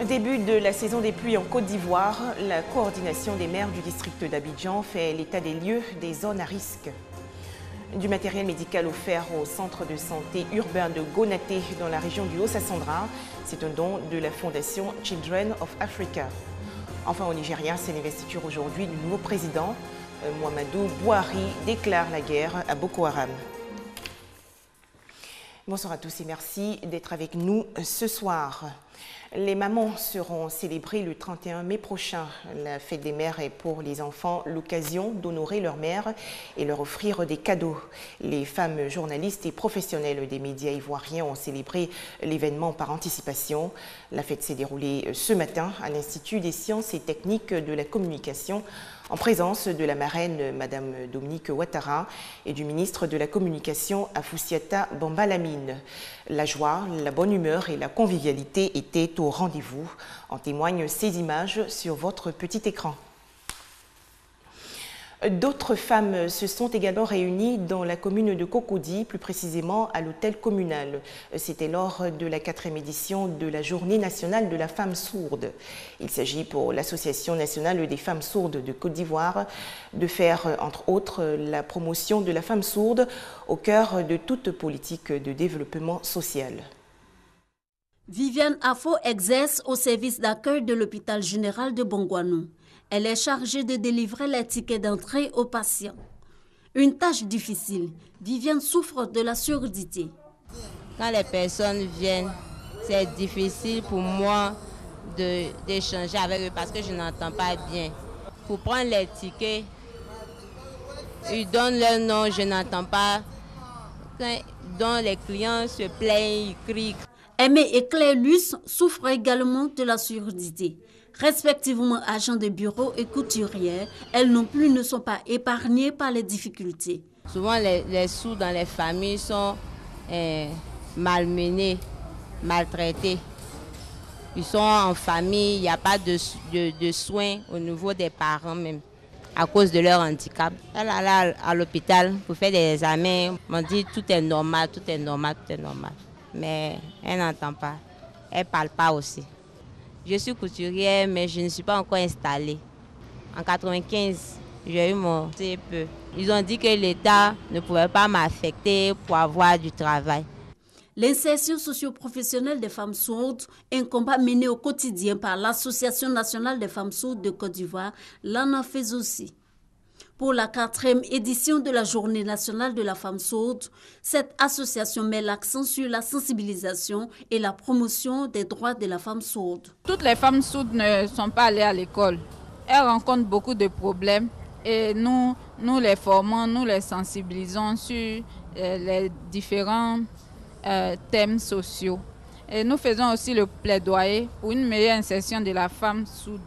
Début de la saison des pluies en Côte d'Ivoire, la coordination des maires du district d'Abidjan fait l'état des lieux des zones à risque. Du matériel médical offert au centre de santé urbain de Gonaté dans la région du Haut-Sassandra. C'est un don de la fondation Children of Africa. Enfin au Nigeria, c'est l'investiture aujourd'hui du nouveau président. Muhammadu Buhari déclare la guerre à Boko Haram. Bonsoir à tous et merci d'être avec nous ce soir. Les mamans seront célébrées le 31 mai prochain. La fête des mères est pour les enfants l'occasion d'honorer leur mère et leur offrir des cadeaux. Les femmes journalistes et professionnelles des médias ivoiriens ont célébré l'événement par anticipation. La fête s'est déroulée ce matin à l'Institut des sciences et techniques de la communication en présence de la marraine Madame Dominique Ouattara et du ministre de la Communication Afoussiata Bambalamine. La joie, la bonne humeur et la convivialité étaient au rendez-vous. En témoignent ces images sur votre petit écran. D'autres femmes se sont également réunies dans la commune de Cocody, plus précisément à l'hôtel communal. C'était lors de la 4e édition de la Journée nationale de la femme sourde. Il s'agit pour l'Association nationale des femmes sourdes de Côte d'Ivoire de faire, entre autres, la promotion de la femme sourde au cœur de toute politique de développement social. Viviane Afo exerce au service d'accueil de l'hôpital général de Bongouanou. Elle est chargée de délivrer les tickets d'entrée aux patients. Une tâche difficile. Viviane souffre de la surdité. Quand les personnes viennent, c'est difficile pour moi d'échanger avec eux parce que je n'entends pas bien. Pour prendre les tickets, ils donnent leur nom, je n'entends pas. Quand les clients se plaignent, ils crient. Aimée et Claire Luce souffrent également de la surdité. Respectivement agents de bureau et couturières, elles non plus ne sont pas épargnées par les difficultés. Souvent, les sourds dans les familles sont malmenés, maltraités. Ils sont en famille, il n'y a pas de soins au niveau des parents même, à cause de leur handicap. Elle allait à l'hôpital pour faire des examens. On dit tout est normal, tout est normal, tout est normal. Mais elle n'entend pas, elle ne parle pas aussi. Je suis couturière, mais je ne suis pas encore installée. En 1995, j'ai eu mon CPE. Ils ont dit que l'État ne pouvait pas m'affecter pour avoir du travail. L'insertion socio-professionnelle des femmes sourdes, un combat mené au quotidien par l'Association nationale des femmes sourdes de Côte d'Ivoire, l'en a fait aussi. Pour la 4e édition de la Journée nationale de la femme sourde, cette association met l'accent sur la sensibilisation et la promotion des droits de la femme sourde. Toutes les femmes sourdes ne sont pas allées à l'école. Elles rencontrent beaucoup de problèmes et nous les formons, nous les sensibilisons sur les différents thèmes sociaux. Et nous faisons aussi le plaidoyer pour une meilleure insertion de la femme sourde.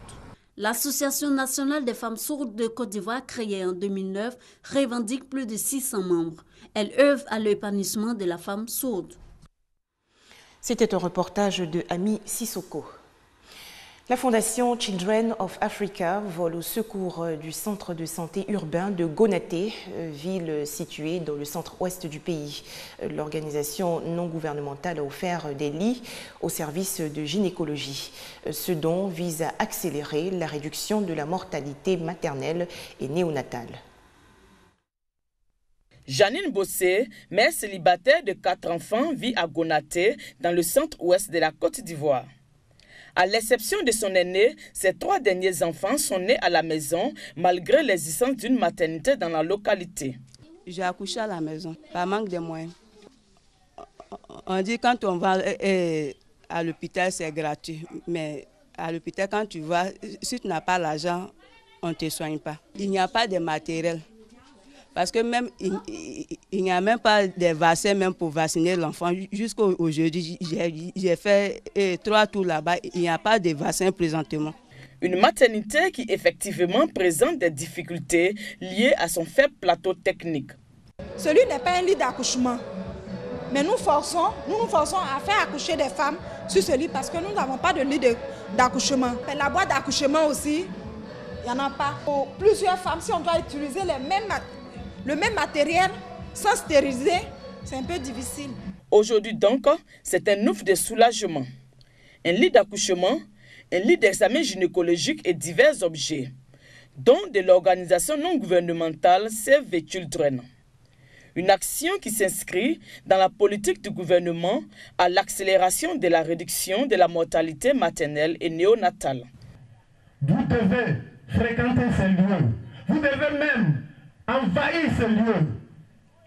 L'Association nationale des femmes sourdes de Côte d'Ivoire, créée en 2009, revendique plus de 600 membres. Elle œuvre à l'épanouissement de la femme sourde. C'était un reportage de Ami Sissoko. La fondation Children of Africa vole au secours du centre de santé urbain de Gonaté, ville située dans le centre-ouest du pays. L'organisation non gouvernementale a offert des lits au service de gynécologie. Ce don vise à accélérer la réduction de la mortalité maternelle et néonatale. Janine Bossé, mère célibataire de 4 enfants, vit à Gonaté, dans le centre-ouest de la Côte d'Ivoire. À l'exception de son aîné, ses 3 derniers enfants sont nés à la maison malgré l'existence d'une maternité dans la localité. J'ai accouché à la maison par manque de moyens. On dit quand on va à l'hôpital c'est gratuit, mais à l'hôpital quand tu vas, si tu n'as pas l'argent, on ne te soigne pas. Il n'y a pas de matériel. Parce que même il n'y a même pas de vaccins même pour vacciner l'enfant. Jusqu'à aujourd'hui, j'ai fait 3 tours là-bas, il n'y a pas de vaccin présentement. Une maternité qui effectivement présente des difficultés liées à son faible plateau technique. Celui n'est pas un lit d'accouchement. Mais nous nous forçons à faire accoucher des femmes sur ce lit parce que nous n'avons pas de lit d'accouchement. La boîte d'accouchement aussi, il n'y en a pas. Pour plusieurs femmes, si on doit utiliser le même matériel sans stériliser, c'est un peu difficile. Aujourd'hui donc, c'est un ouf de soulagement. Un lit d'accouchement, un lit d'examen gynécologique et divers objets, dont de l'organisation non gouvernementale Save the Children. Une action qui s'inscrit dans la politique du gouvernement à l'accélération de la réduction de la mortalité maternelle et néonatale. Vous devez fréquenter ces lieux. Vous devez même envahir ces lieux.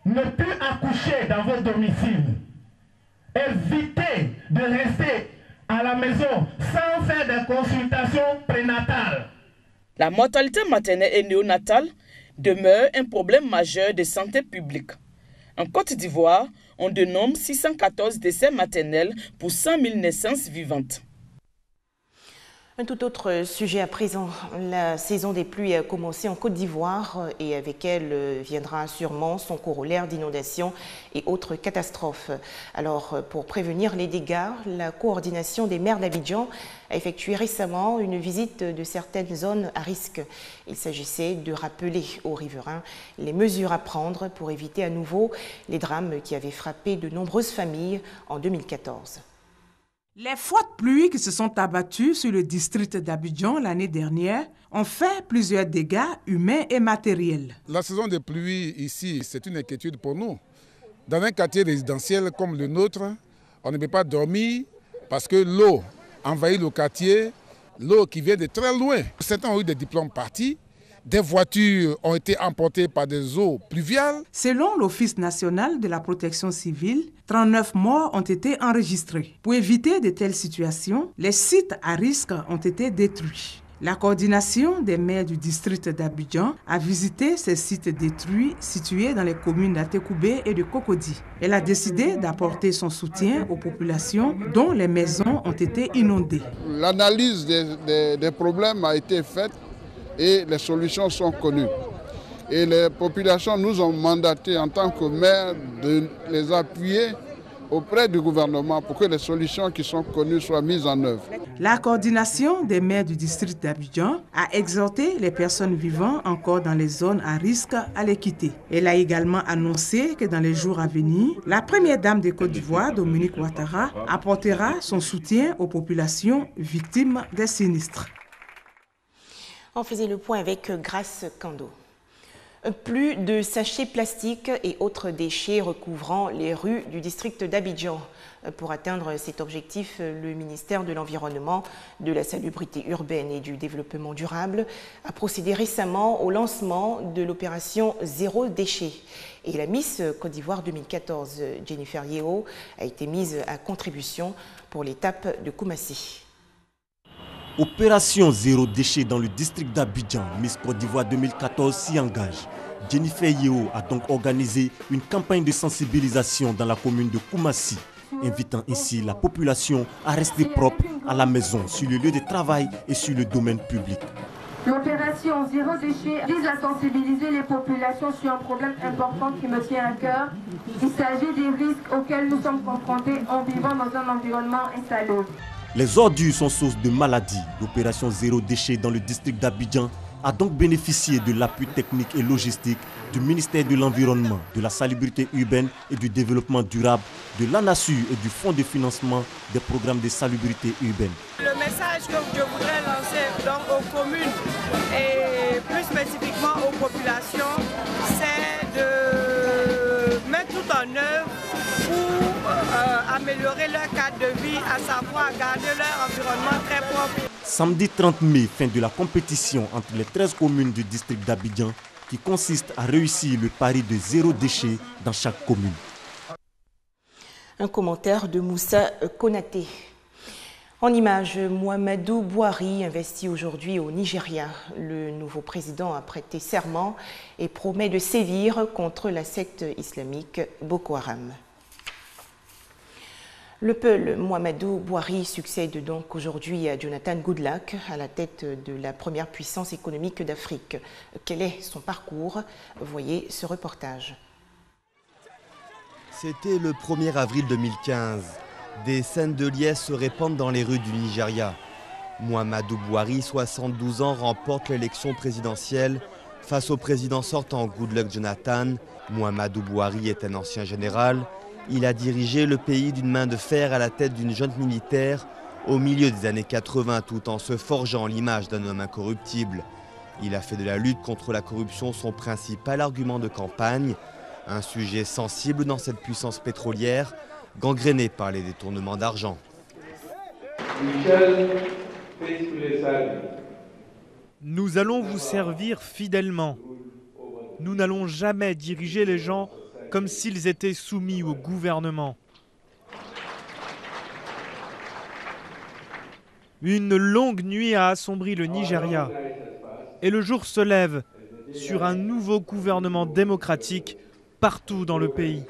Ne plus accoucher dans vos domiciles. Évitez de rester à la maison sans faire des consultations prénatales. La mortalité maternelle et néonatale demeure un problème majeur de santé publique. En Côte d'Ivoire, on dénombre 614 décès maternels pour 100 000 naissances vivantes. Un tout autre sujet à présent. La saison des pluies a commencé en Côte d'Ivoire et avec elle viendra sûrement son corollaire d'inondations et autres catastrophes. Alors, pour prévenir les dégâts, la coordination des maires d'Abidjan a effectué récemment une visite de certaines zones à risque. Il s'agissait de rappeler aux riverains les mesures à prendre pour éviter à nouveau les drames qui avaient frappé de nombreuses familles en 2014. Les fortes pluies qui se sont abattues sur le district d'Abidjan l'année dernière ont fait plusieurs dégâts humains et matériels. La saison des pluies ici, c'est une inquiétude pour nous. Dans un quartier résidentiel comme le nôtre, on ne peut pas dormir parce que l'eau envahit le quartier, l'eau qui vient de très loin. Certains ont eu des diplômes partis. Des voitures ont été emportées par des eaux pluviales. Selon l'Office national de la protection civile, 39 morts ont été enregistrés. Pour éviter de telles situations, les sites à risque ont été détruits. La coordination des maires du district d'Abidjan a visité ces sites détruits situés dans les communes d'Atekoubé et de Cocody. Elle a décidé d'apporter son soutien aux populations dont les maisons ont été inondées. L'analyse des problèmes a été faite et les solutions sont connues. Et les populations nous ont mandaté en tant que maires de les appuyer auprès du gouvernement pour que les solutions qui sont connues soient mises en œuvre. La coordination des maires du district d'Abidjan a exhorté les personnes vivant encore dans les zones à risque à les quitter. Elle a également annoncé que dans les jours à venir, la première dame de Côte d'Ivoire, Dominique Ouattara, apportera son soutien aux populations victimes des sinistres. On faisait le point avec Grace Kando. Plus de sachets plastiques et autres déchets recouvrant les rues du district d'Abidjan. Pour atteindre cet objectif, le ministère de l'Environnement, de la Salubrité urbaine et du Développement durable a procédé récemment au lancement de l'opération Zéro déchet. Et la Miss Côte d'Ivoire 2014, Jennifer Yeo, a été mise à contribution pour l'étape de Koumassi. Opération Zéro déchet dans le district d'Abidjan, Miss Côte d'Ivoire 2014 s'y engage. Jennifer Yeo a donc organisé une campagne de sensibilisation dans la commune de Koumassi, invitant ainsi la population à rester propre à la maison, sur le lieu de travail et sur le domaine public. L'opération Zéro déchet vise à sensibiliser les populations sur un problème important qui me tient à cœur. Il s'agit des risques auxquels nous sommes confrontés en vivant dans un environnement insalubre. Les ordures sont source de maladies. L'opération Zéro déchet dans le district d'Abidjan a donc bénéficié de l'appui technique et logistique du ministère de l'Environnement, de la Salubrité urbaine et du Développement durable, de l'ANASUR et du Fonds de financement des programmes de salubrité urbaine. Le message que je voudrais lancer donc aux communes et plus spécifiquement aux populations, c'est de mettre tout en œuvre pour améliorer leur cadre de vie, à savoir garder leur environnement très propre. Samedi 30 mai, fin de la compétition entre les 13 communes du district d'Abidjan qui consiste à réussir le pari de zéro déchet dans chaque commune. Un commentaire de Moussa Konaté. En image, Muhammadu Buhari investit aujourd'hui au Nigeria. Le nouveau président a prêté serment et promet de sévir contre la secte islamique Boko Haram. Le Peul Muhammadu Buhari succède donc aujourd'hui à Jonathan Goodluck à la tête de la première puissance économique d'Afrique. Quel est son parcours? Voyez ce reportage. C'était le 1er avril 2015. Des scènes de liesse se répandent dans les rues du Nigeria. Muhammadu Buhari, 72 ans, remporte l'élection présidentielle face au président sortant Goodluck Jonathan. Muhammadu Buhari est un ancien général. Il a dirigé le pays d'une main de fer à la tête d'une junte militaire au milieu des années 80 tout en se forgeant l'image d'un homme incorruptible. Il a fait de la lutte contre la corruption son principal argument de campagne, un sujet sensible dans cette puissance pétrolière, gangrénée par les détournements d'argent. Nous allons vous servir fidèlement. Nous n'allons jamais diriger les gens comme s'ils étaient soumis au gouvernement. Une longue nuit a assombri le Nigeria et le jour se lève sur un nouveau gouvernement démocratique partout dans le pays.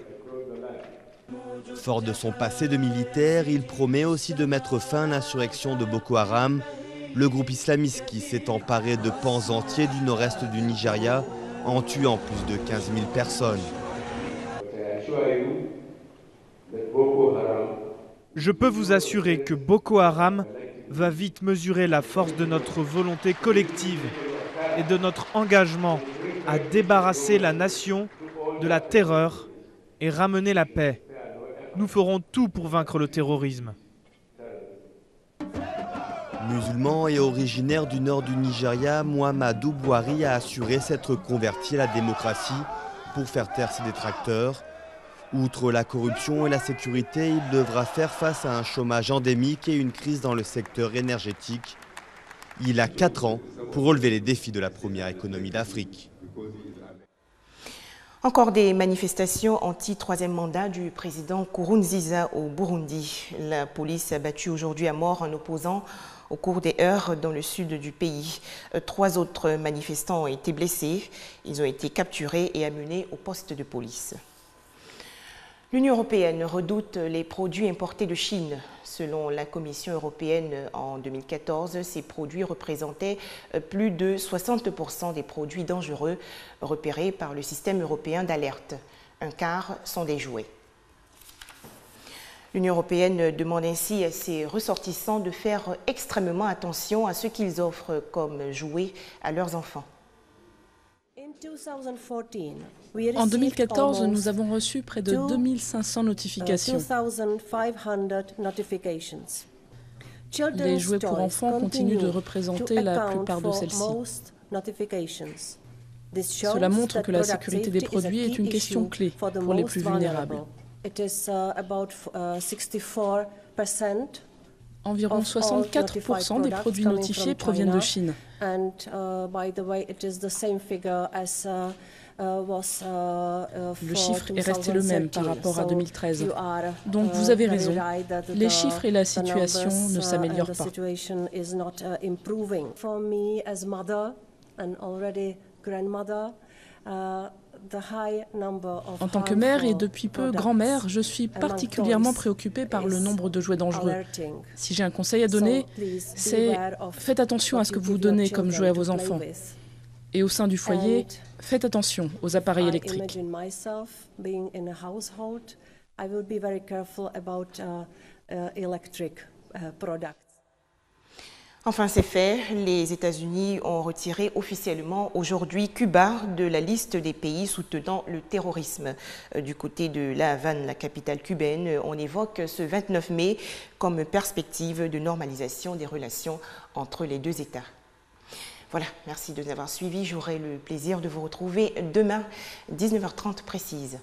Fort de son passé de militaire, il promet aussi de mettre fin à l'insurrection de Boko Haram, le groupe islamiste qui s'est emparé de pans entiers du nord-est du Nigeria en tuant plus de 15 000 personnes. Je peux vous assurer que Boko Haram va vite mesurer la force de notre volonté collective et de notre engagement à débarrasser la nation de la terreur et ramener la paix. Nous ferons tout pour vaincre le terrorisme. Musulman et originaire du nord du Nigeria, Muhammadu Buhari a assuré s'être converti à la démocratie pour faire taire ses détracteurs. Outre la corruption et la sécurité, il devra faire face à un chômage endémique et une crise dans le secteur énergétique. Il a 4 ans pour relever les défis de la première économie d'Afrique. Encore des manifestations anti-troisième mandat du président Nkurunziza au Burundi. La police a battu aujourd'hui à mort un opposant au cours des heures dans le sud du pays. 3 autres manifestants ont été blessés. Ils ont été capturés et amenés au poste de police. L'Union européenne redoute les produits importés de Chine. Selon la Commission européenne, en 2014, ces produits représentaient plus de 60% des produits dangereux repérés par le système européen d'alerte. Un quart sont des jouets. L'Union européenne demande ainsi à ses ressortissants de faire extrêmement attention à ce qu'ils offrent comme jouets à leurs enfants. En 2014, nous avons reçu près de 2500 notifications. Les jouets pour enfants continuent de représenter la plupart de celles-ci. Cela montre que la sécurité des produits est une question clé pour les plus vulnérables. Environ 64% des produits notifiés proviennent de Chine. Le chiffre est resté le même par rapport à 2013. Donc vous avez raison, les chiffres et la situation ne s'améliorent pas. En tant que mère et depuis peu grand-mère, je suis particulièrement préoccupée par le nombre de jouets dangereux. Si j'ai un conseil à donner, c'est faites attention à ce que vous donnez comme jouet à vos enfants. Et au sein du foyer, faites attention aux appareils électriques. Enfin, c'est fait. Les États-Unis ont retiré officiellement aujourd'hui Cuba de la liste des pays soutenant le terrorisme. Du côté de La Havane, la capitale cubaine, on évoque ce 29 mai comme perspective de normalisation des relations entre les deux États. Voilà, merci de nous avoir suivis. J'aurai le plaisir de vous retrouver demain, 19h30 précise.